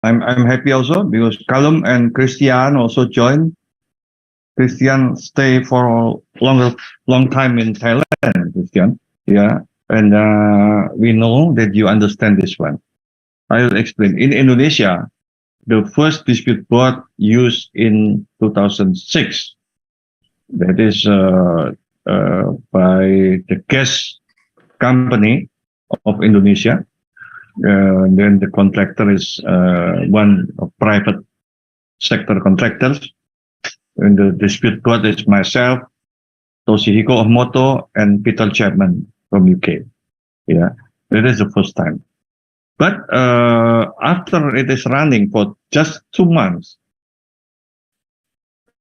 I'm happy also because Callum and Christian also joined. Christian stay for a long time in Thailand, Christian. Yeah. And we know that you understand this one. I will explain. In Indonesia, the first dispute board used in 2006. That is by the gas company of Indonesia. Then the contractor is one of private sector contractors. And the dispute board is myself, Toshihiko Ohmoto, and Peter Chapman from UK. Yeah, that is the first time. But after it is running for just 2 months,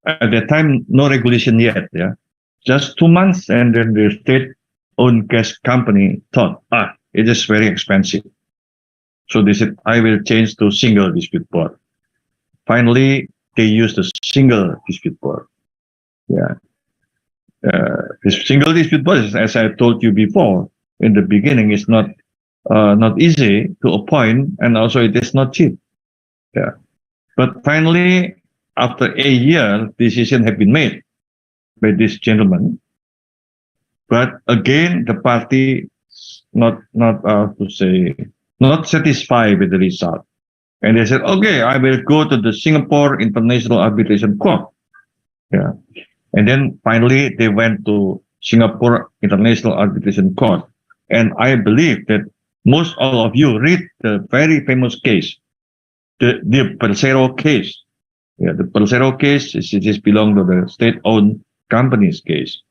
at that time, no regulation yet. Yeah, just 2 months, and then the state-owned gas company thought, it is very expensive. So they said, I will change to single dispute board. Finally, they used a single dispute board. Yeah. This single dispute board, as I told you before, in the beginning, is not easy to appoint, and also it is not cheap. Yeah. But finally, after a year, decision had been made by this gentleman. But again, the party not satisfied with the result. And they said, okay, I will go to the Singapore International Arbitration Court. Yeah. And then finally they went to Singapore International Arbitration Court. And I believe that most all of you read the very famous case, the Persero case. Yeah, the Persero case is belong to the state-owned company's case.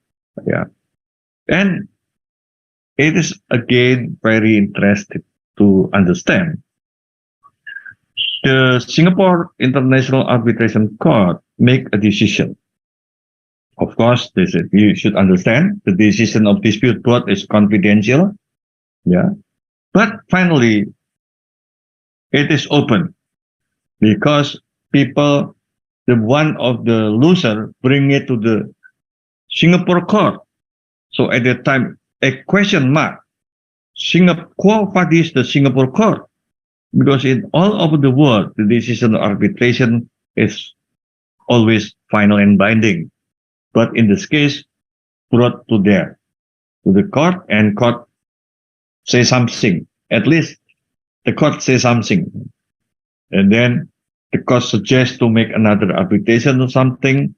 Yeah. And it is again very interesting to understand. The Singapore International Arbitration Court make a decision. Of course, they said you should understand the decision of dispute board is confidential. Yeah. But finally, it is open because people, the one of the loser bring it to the Singapore court. So at that time, a question mark, Singapore, what is the Singapore court? Because in all over the world, the decision of arbitration is always final and binding. But in this case, brought to the court, and court say something. At least the court say something. And then the court suggests to make another arbitration or something.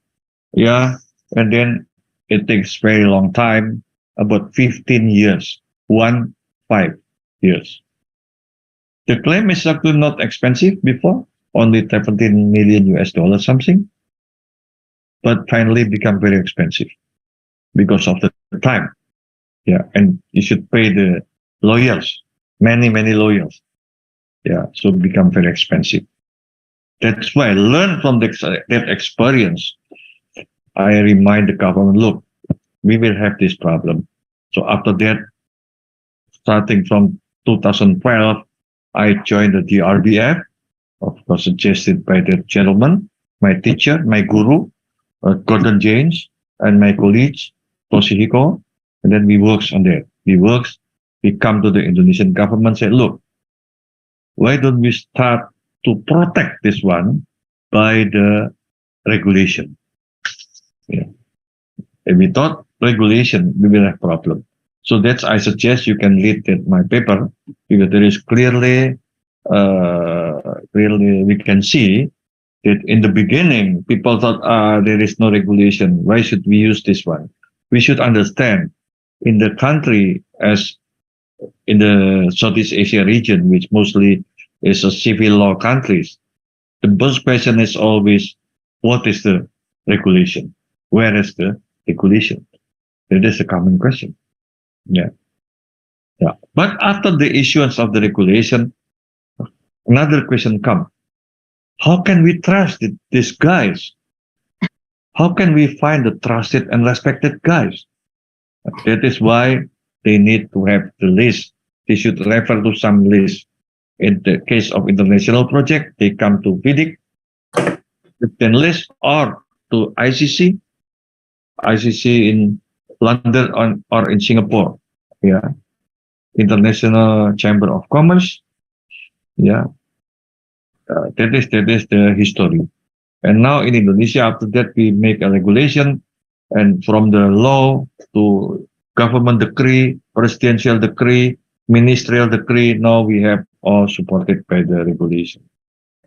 Yeah. And then it takes very long time, about 15 years, 5 years. The claim is actually not expensive before, only 17 million US dollars something, but finally become very expensive because of the time. Yeah, and you should pay the lawyers, many lawyers. Yeah, so become very expensive. That's why I learned from that experience. I remind the government, look, we will have this problem. So after that, starting from 2012, I joined the DRBF, of course, suggested by the gentleman, my teacher, my guru, Gordon James, and my colleagues, Toshihiko. And then we worked on that. We come to the Indonesian government, say, look, why don't we start to protect this one by the regulation? Yeah. If we thought regulation, we will have problem. So that's, I suggest you can read that my paper, because there is clearly we can see that in the beginning, people thought, there is no regulation. Why should we use this one? We should understand in the country, as in the Southeast Asia region, which mostly is a civil law countries, the first question is always, what is the regulation? Where is the regulation? That is a common question. Yeah. But after the issuance of the regulation, another question comes. How can we trust these guys? How can we find the trusted and respected guys? That is why they need to have the list. They should refer to some list. In the case of international project, they come to VIDIC, the list, or to ICC in London or in Singapore. Yeah. International Chamber of Commerce. Yeah. That is the history. And now in Indonesia, after that we make a regulation, and from the law to government decree, presidential decree, ministerial decree, now we have all supported by the regulation,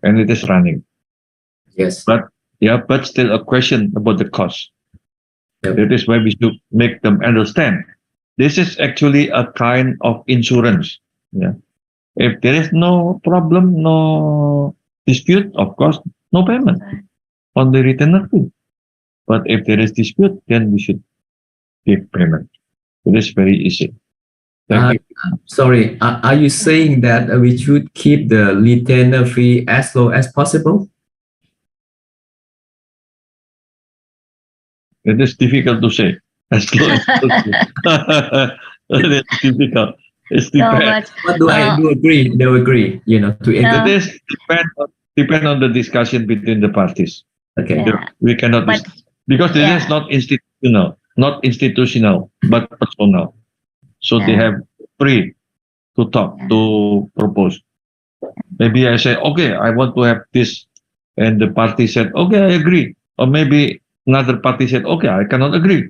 and it is running. Yes. But but still a question about the cost. Yep. That is why we should make them understand. This is actually a kind of insurance. Yeah. If there is no problem, no dispute, of course, no payment on the retainer fee. But if there is dispute, then we should give payment. It is very easy. Thank you. Sorry, are you saying that we should keep the retainer fee as low as possible? It is difficult to say. As low as possible. It's difficult. It's depends. But do I do agree? Do agree? You know, to It is depend on the discussion between the parties. Okay. Yeah. We cannot because this is not institutional, but personal. So they have free to talk, to propose. Maybe I say, okay, I want to have this, and the party said, okay, I agree. Or maybe another party said, okay, I cannot agree.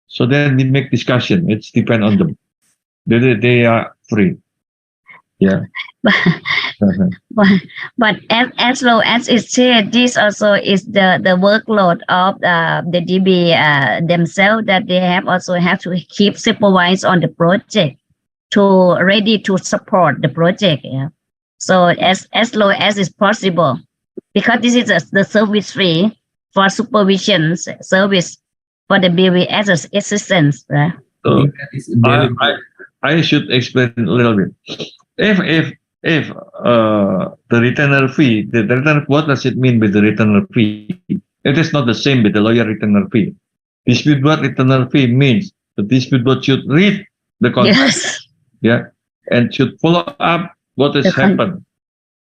So then we make discussion. It's depend on them. They are free. Yeah. But as low as it said, this also is the workload of the DB themselves, that they have to keep supervised on the project to ready to support the project. Yeah. So as low as is possible, because this is the service fee for supervision service for the BB as assistance. Right? So I should explain a little bit. If the retainer fee, what does it mean by the retainer fee? It is not the same with the lawyer retainer fee. Dispute board retainer fee means the dispute board should read the contract, and should follow up what has happened.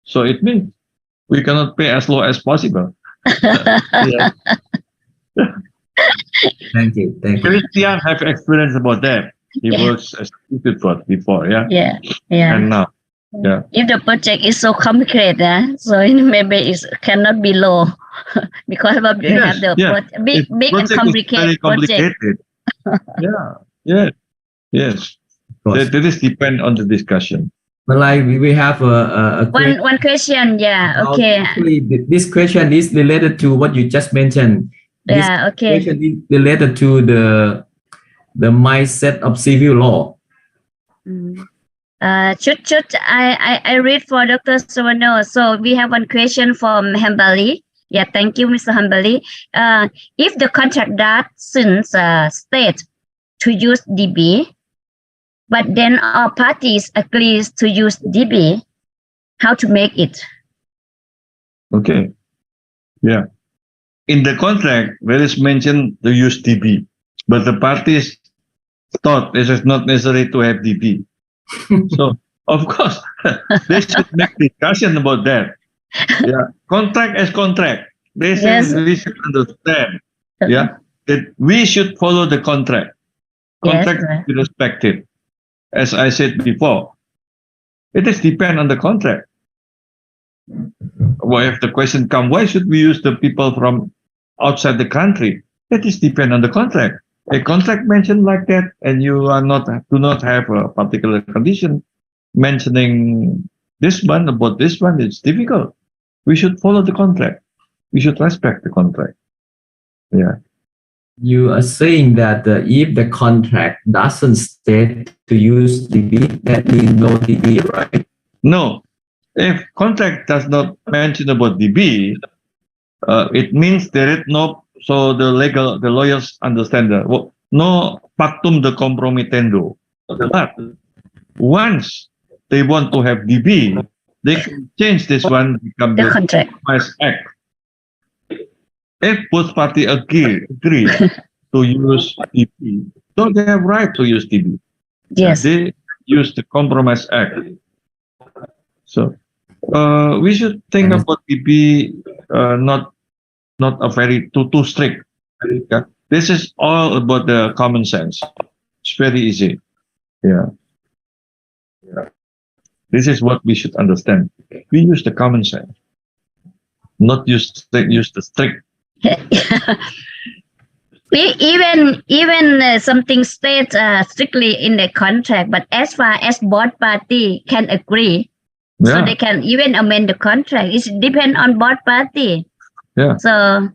So it means we cannot pay as low as possible. Thank you. Christian have experience about that. He works as a dispute board before, and now. Yeah. If the project is so complicated, so maybe it cannot be low because you have the big and complicated project. Yes. That is depend on the discussion. But like we have a one question. Yeah. Okay. Actually, this question is related to what you just mentioned. This question is related to the mindset of civil law. Should I read for Dr. Suwano? So we have one question from Hambali. Yeah, thank you, Mr. Hambali. If the contract doesn't state to use DB, but then all parties agree to use DB, how to make it? Okay. Yeah. In the contract, there is mentioned to use DB, but the parties thought it is not necessary to have DB. So, of course, they should make discussion about that. Yeah, contract as contract. We should understand. Yeah, that we should follow the contract. Contract should be respected. As I said before, it is depend on the contract. Well, if the question comes, why should we use the people from outside the country? It is depend on the contract. A contract mentioned like that, and you do not have a particular condition mentioning this one about this one, it's difficult. We should follow the contract. We should respect the contract. Yeah. You are saying that if the contract doesn't state to use DB, that means no DB, right? No. If contract does not mention about DB, it means there is no. So the lawyers understand that. Well, no pactum de compromitendo. But once they want to have DB, they can change this one, become the Compromise Act. If both parties agree to use DB, so they have right to use DB. Yes. They use the Compromise Act. So we should think about DB, not a very too strict. Yeah. This is all about the common sense. It's very easy. Yeah. This is what we should understand. We use the common sense. not use the strict. Even something states strictly in the contract, but as far as both party can agree, so they can even amend the contract. It depends on both party. Yeah. So,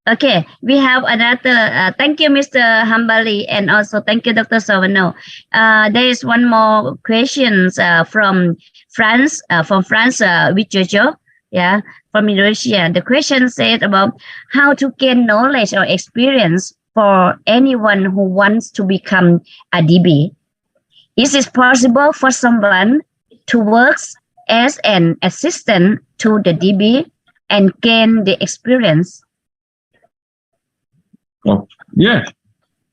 okay, we have another. Thank you, Mr. Hambali, and also thank you, Dr. Savano. There is one more questions from France. With Jojo. Yeah, from Indonesia. The question said about how to gain knowledge or experience for anyone who wants to become a DB. Is it possible for someone to work as an assistant to the DB and gain the experience? Oh, yes.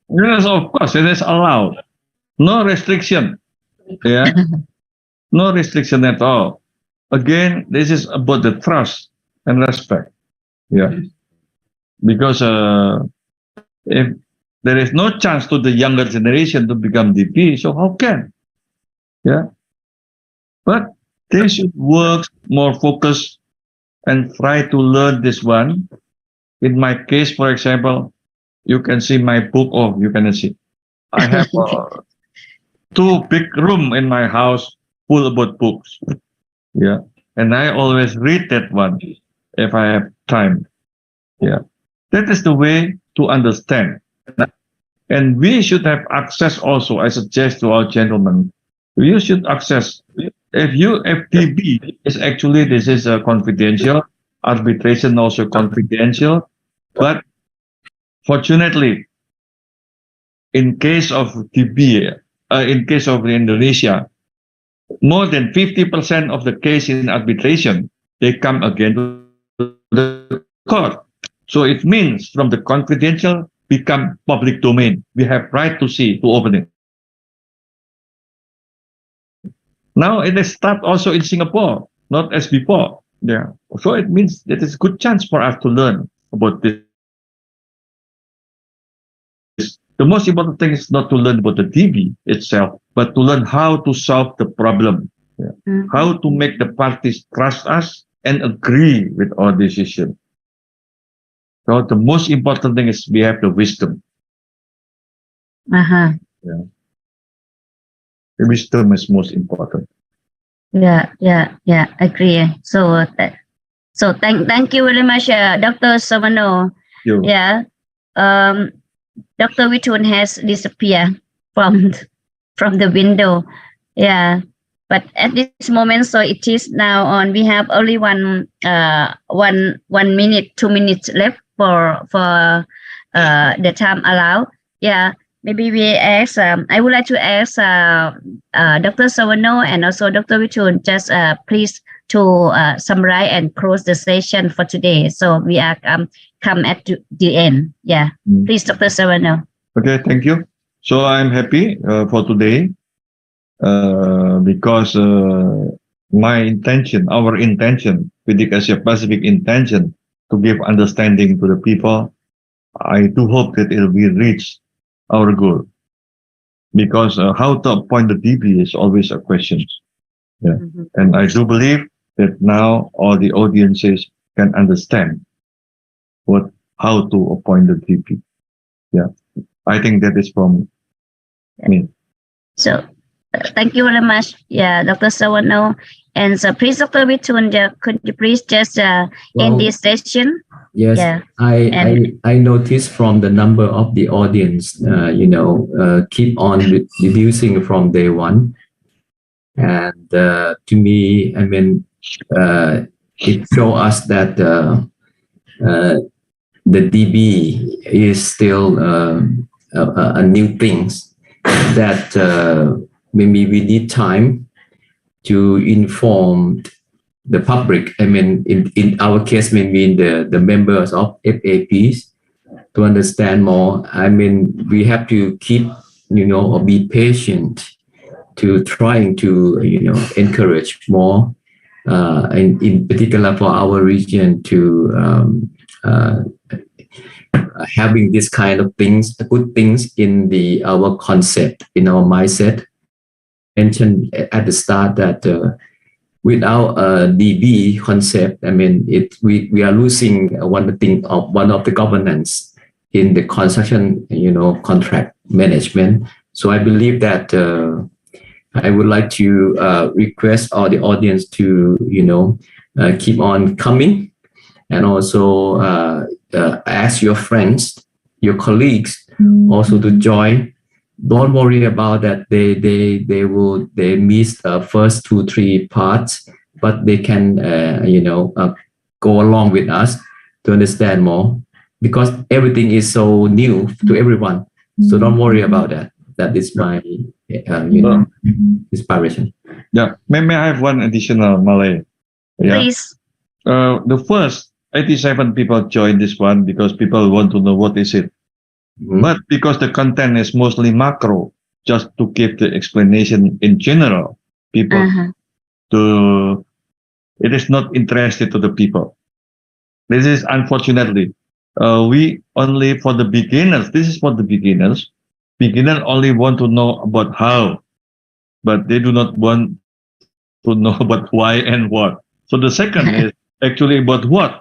Yes, of course, it is allowed. No restriction. Yeah. No restriction at all. Again, this is about the trust and respect. Yeah. Because if there is no chance to the younger generation to become DP, so how can? Yeah. But they should work more focused and try to learn this one. In my case, for example, you can see my book. Oh, you can see. I have 2 big rooms in my house full about books. Yeah. And I always read that one if I have time. Yeah. That is the way to understand. And we should have access also. I suggest to our gentlemen, you should access. If DB is actually, this is a confidential, arbitration also confidential, but fortunately, in case of DB, in case of Indonesia, more than 50% of the case in arbitration, they come again to the court. So it means from the confidential become public domain. We have right to see, to open it. Now it is start also in Singapore, not as before. Yeah. So it means that it's a good chance for us to learn about this. The most important thing is not to learn about the DB itself, but to learn how to solve the problem, how to make the parties trust us and agree with our decision. So the most important thing is we have the wisdom. Yeah. The wisdom is most important. Yeah, agree. So thank you very much, Dr. Savano. Yeah. Dr. Wichun has disappeared from the window. Yeah. But at this moment, so it is now on. We have only 1 minute, 2 minutes left for the time allowed. Yeah. Maybe we ask. I would like to ask Dr. Savano and also Dr. Wichun just please to summarize and close the session for today. So we are come at the end. Yeah. Please, Dr. Savano. Okay, thank you. So I'm happy for today because our intention, Vedic Asia Pacific intention to give understanding to the people, I do hope that it will reach our goal. Because how to appoint the DB is always a question. Yeah. And I do believe that now all the audiences can understand how to appoint the DB. Yeah. I think that is from me. So, thank you very much, Dr. Savano. And so, please, Dr. Wichun, could you please just end this session? Yes, yeah. I noticed from the number of the audience, keep on reducing from day one. And to me, I mean, it shows us that the DB is still a new things that maybe we need time to inform the public. I mean, in our case, maybe the members of FAPs to understand more. I mean, we have to keep, or be patient to trying to, encourage more, in particular for our region to having this kind of things, good things in our concept, in our mindset. Mentioned at the start that without a DB concept, I mean, we are losing one of the governance in the construction, contract management. So I believe that I would like to request all the audience to, keep on coming, and also ask your friends, your colleagues, also to join. Don't worry about that. They miss the first 2-3 parts, but they can go along with us to understand more, because everything is so new to everyone. So don't worry about that. That is my inspiration. Yeah, may I have one additional, Malay? Yeah. Please. The first 87 people joined this one because people want to know what is it. But because the content is mostly macro, just to give the explanation in general, people it is not interested to the people. This is unfortunately, we only for the beginners. This is for the beginners. Beginners only want to know about how, but they do not want to know about why and what. So the second is actually about what.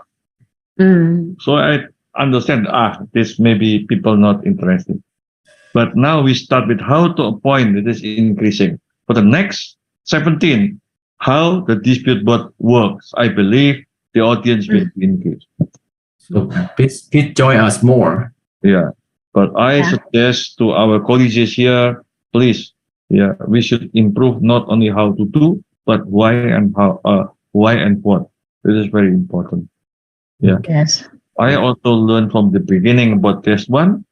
So I understand, this may be people not interested. But now we start with how to appoint. It is increasing. For the next 17, how the dispute board works, I believe the audience will increase. So please join us more. Yeah. But I suggest to our colleagues here, please, we should improve not only how to do, but why and what. This is very important. Yeah. Yes. I also learned from the beginning about this one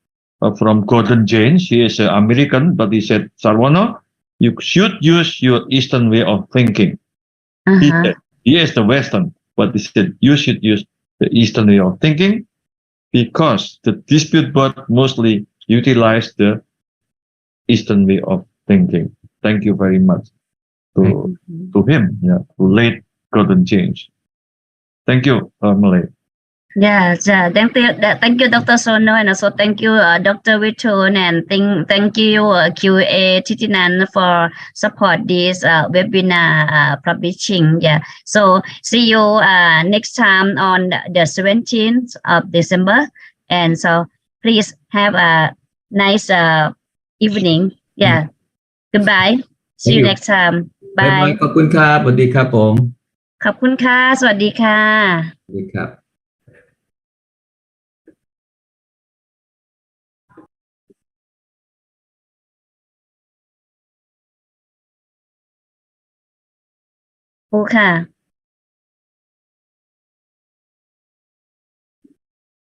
from Gordon James. He is an American, but he said, Sarwono, you should use your Eastern way of thinking. He is the Western, but he said you should use the Eastern way of thinking because the dispute board mostly utilize the Eastern way of thinking. Thank you very much to him, to late Gordon James. Thank you, Malay. Yes, thank you, Dr. Sono, and also thank you, Dr. Vitun, and thank you, QA Titinan, for support this webinar publishing. Yeah, so see you next time on the 17th of December, and so please have a nice evening. Yeah, goodbye. See you next time. Bye. ขอบคุณครับสวัสดีครับผม ขอบคุณค่ะสวัสดีค่ะ สวัสดีครับ ครูค่ะ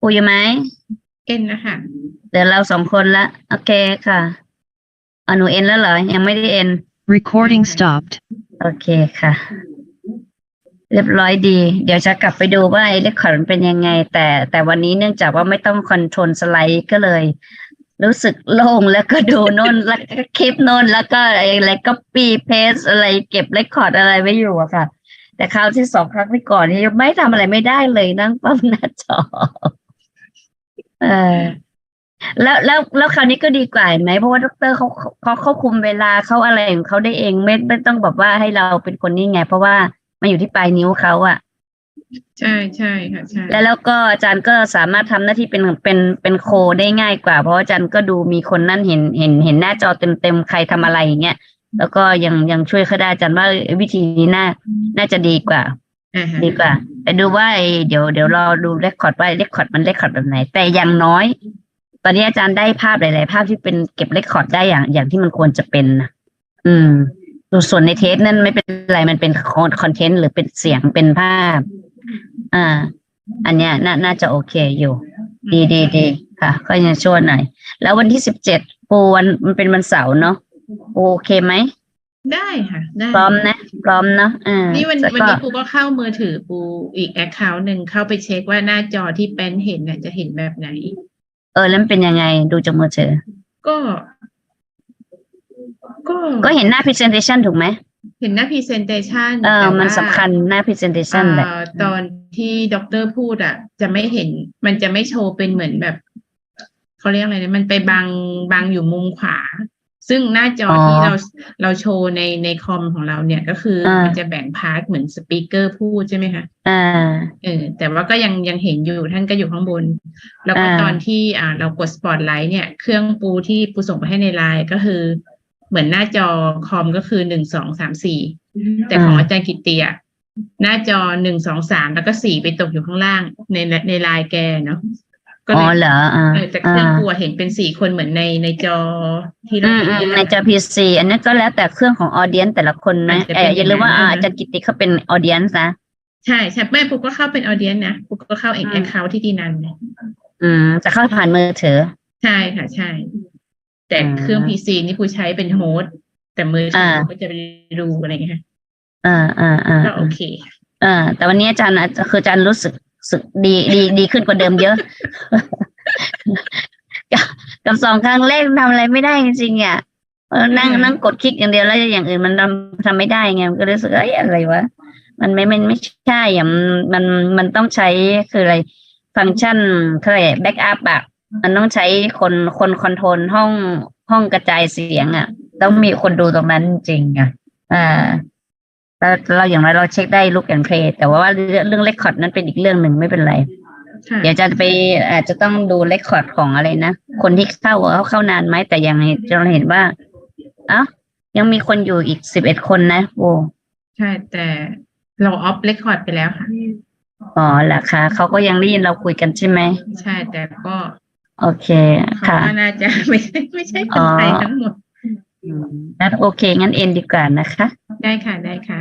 ครูอยู่ไหม เอ็นนะคะ เดี๋ยวเรา2 คนละโอเคค่ะหนูเอ็นแล้วเหรอยังไม่ได้เอ็น Recording stopped. โอเคค่ะเรียบร้อยดีเดี๋ยวจะกลับไปดูว่าไอ้เรคคอร์ดมันเป็นยังไงแต่วันนี้เนื่องจากว่าไม่ต้องคอนโทรลสไลด์ก็เลยรู้สึกโล่งแล้วก็ดูโน่นแล้วก็คลิปโน่นแล้วก็อะไรก็ปีเพสอะไรเก็บเรคคอร์ดอะไรไว้อยู่อะค่ะแต่คราวที่2 ครั้งที่ก่อนนี่ไม่ทำอะไรไม่ได้เลยนั่งเฝ้าหน้าจอแล้วคราวนี้ก็ดีกว่าไหมเพราะว่าดร.เขาควบคุมเวลาเขาอะไรของเขาได้เองไม่ต้องแบบว่าให้เราเป็นคนนี่ไงเพราะว่ามันอยู่ที่ปลายนิ้วเขาอะใช่ใช่ค่ะใช่แล้วก็อาจารย์ก็สามารถทำหน้าที่เป็นโคได้ง่ายกว่าเพราะอาจารย์ก็ดูมีคนนั่นเห็นหน้าจอเต็มใครทำอะไรอย่างเงี้ยแล้วก็ยังช่วยเขาได้อาจารย์ว่าวิธีนี้น่าจะดีกว่าแต่ดูว่าเดี๋ยวเราดูเรคคอร์ดว่าเรคคอร์ดมันเรคคอร์ดแบบไหนแต่อย่างน้อยตอนนี้อาจารย์ได้ภาพหลายๆภาพที่เป็นเก็บเรคคอร์ดได้อย่างที่มันควรจะเป็นนะส่วนในเทปนั้นไม่เป็นไรมันเป็นคอนเทนต์หรือเป็นเสียงเป็นภาพอันเนี้ยน่าจะโอเคอยู่ดีค่ะก็ยังช่วยหน่อยแล้ววันที่17ปูมันเป็นวันเสาร์เนาะโอเคไหมได้ค่ะได้พร้อมเนาะนี่วันนี้ปูก็เข้ามือถือปูอีกแอคเคาท์หนึ่งเข้าไปเช็คว่าหน้าจอที่เป็นเห็นจะเห็นแบบไหนแล้วมันเป็นยังไงดูจากมือถือก็เห็นหน้า presentation ถูกไหมเห็นหน้า presentation มันสำคัญหน้า presentation แหละตอนที่ด็อกเตอร์พูดจะไม่เห็นมันจะไม่โชว์เป็นเหมือนแบบเขาเรียกอะไรนะมันไปบังอยู่มุมขวา ซึ่งหน้าจอที่เราโชว์ในคอมของเราเนี่ยก็คือมันจะแบ่งพาร์ทเหมือนสปีกเกอร์พูดใช่ไหมคะแต่ว่าก็ยังเห็นอยู่ท่านก็อยู่ข้างบนแล้วก็ตอนที่เรากดสปอตไลท์เนี่ยเครื่องปูที่ปูส่งไปให้ในไลน์ก็คือเหมือนหน้าจอคอมก็คือ1 2 3 4แต่ของอาจารย์กิตติหน้าจอ1 2 3แล้วก็4ไปตกอยู่ข้างล่างในไลน์แกเนาะก็เลยเหรอแต่เครื่องปูเห็นเป็น4 คนเหมือนในจอที่เราเห็นในจอ PC อันนั้นก็แล้วแต่เครื่องของออเดียนแต่ละคนนะอย่าลืมว่าอาจารย์กิตติเขาเป็นออเดียนนะใช่แม่ปุ๊กก็เข้าเป็นออเดียนนะปุ๊กก็เข้าแอคเคาท์ที่ดีนันจะเข้าผ่านมือถือใช่ค่ะใช่แต่เครื่อง PC นี่ปูใช้เป็นโฮสต์แต่มือถือก็จะไปดูอะไรอย่างเงี้ยก็โอเคแต่วันนี้อาจารย์คืออาจารย์รู้สึกดีขึ้นกว่าเดิมเยอะ กับ2 ครั้งแรกทำอะไรไม่ได้จริงๆนั่งกดคลิกอย่างเดียวแล้วอย่างอื่นมันทำไม่ได้ไงก็รู้สึกอะไรวะมันไม่ใช่มันต้องใช้คืออะไรฟังก์ชันอะไรแบ็กอัพมันต้องใช้คนคอนโทรลห้องกระจายเสียงต้องมีคนดูตรงนั้นจริงเราอย่างไรเราเช็คได้ลุกแอนเพลย์แต่ว่าเรื่องเรคคอร์ดนั้นเป็นอีกเรื่องหนึ่งไม่เป็นไรเดี๋ยวจะไปอาจจะต้องดูเรคคอร์ดของอะไรนะคนที่เข้านานไหมแต่ยังเราเห็นว่ายังมีคนอยู่อีก11 คนนะโอ้ใช่แต่เราออฟเรคคอร์ดไปแล้วค่ะเหรอคะเขาก็ยังได้ยินเราคุยกันใช่ไหมใช่แต่ก็โอเคค่ะเขาน่าจะไม่ใช่คนไทยทั้งหมดงั้นโอเคงั้นเอ็นดีกว่านะคะได้ค่ะได้ค่ะ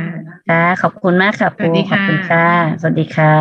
ขอบคุณมากค่ะปูขอบคุณค่ะสวัสดีค่ะ